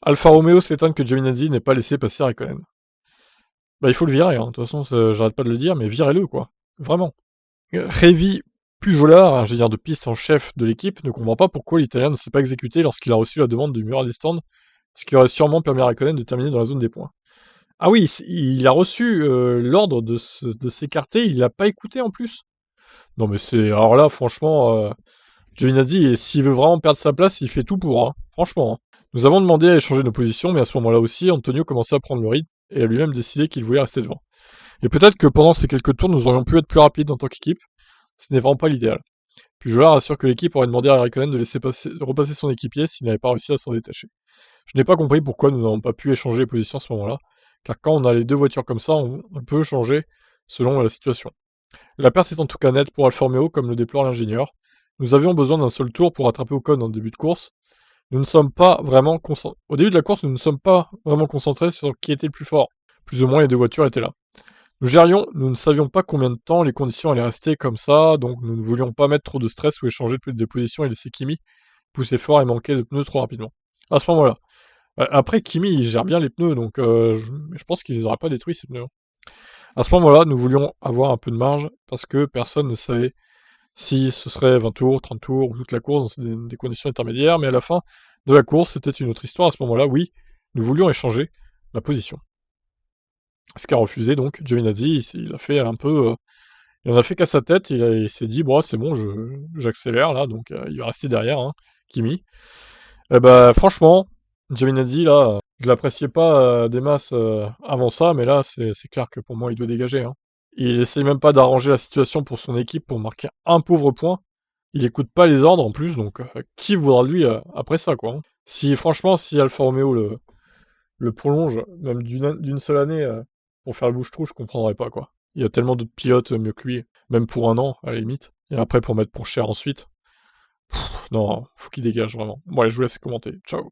Alfa Romeo s'étonne que Giovinazzi n'ait pas laissé passer Raikkonen. Bah il faut le virer, hein. De toute façon j'arrête pas de le dire, mais virez-le quoi. Vraiment. Révi Pujolar, ingénieur de piste en chef de l'équipe, ne comprend pas pourquoi l'Italien ne s'est pas exécuté lorsqu'il a reçu la demande du mur des stands, ce qui aurait sûrement permis à Raikkonen de terminer dans la zone des points. Ah oui, il a reçu l'ordre de s'écarter, il l'a pas écouté en plus. Non mais c'est... Alors là, franchement, Giovinazzi, s'il veut vraiment perdre sa place, il fait tout pour, hein. Franchement. Hein. Nous avons demandé à échanger nos positions, mais à ce moment-là aussi, Antonio commençait à prendre le rythme et a lui-même décidé qu'il voulait rester devant. Et peut-être que pendant ces quelques tours, nous aurions pu être plus rapides en tant qu'équipe. Ce n'est vraiment pas l'idéal. Puis Jolar assure que l'équipe aurait demandé à Raikkonen de laisser repasser son équipier s'il n'avait pas réussi à s'en détacher. Je n'ai pas compris pourquoi nous n'avons pas pu échanger les positions à ce moment-là, car quand on a les deux voitures comme ça, on peut changer selon la situation. La perte est en tout cas nette pour Alfa Romeo, comme le déplore l'ingénieur. Nous avions besoin d'un seul tour pour rattraper Ocon en début de course. Nous ne sommes pas vraiment concentrés. Au début de la course, nous ne sommes pas vraiment concentrés sur qui était le plus fort. Plus ou moins, les deux voitures étaient là. Nous ne savions pas combien de temps les conditions allaient rester comme ça, donc nous ne voulions pas mettre trop de stress ou échanger de position et laisser Kimi pousser fort et manquer de pneus trop rapidement. À ce moment-là. Après, Kimi, il gère bien les pneus, donc je pense qu'il les aurait pas détruits, ces pneus. À ce moment-là, nous voulions avoir un peu de marge, parce que personne ne savait si ce serait 20 tours, 30 tours, ou toute la course dans des conditions intermédiaires, mais à la fin de la course, c'était une autre histoire. À ce moment-là, oui, nous voulions échanger la position. Ce qu'a refusé donc Giovinazzi, il a fait un peu... il en a fait qu'à sa tête, il s'est dit, bon, c'est bon, j'accélère là, donc il va rester derrière, hein, Kimi. Et bah, franchement, Giovinazzi, là, je l'appréciais pas des masses avant ça, mais là, c'est clair que pour moi, il doit dégager. Hein. Il essaye même pas d'arranger la situation pour son équipe pour marquer un pauvre point. Il écoute pas les ordres en plus, donc qui voudra de lui après ça, quoi. Hein. Si franchement, si Alfa Romeo le prolonge, même d'une seule année, pour faire le bouche-trou, je comprendrais pas, quoi. Il y a tellement d'autres pilotes mieux que lui, même pour un an, à la limite. Et après, pour mettre pour cher ensuite. Non, faut qu'il dégage, vraiment. Bon, allez, je vous laisse commenter. Ciao.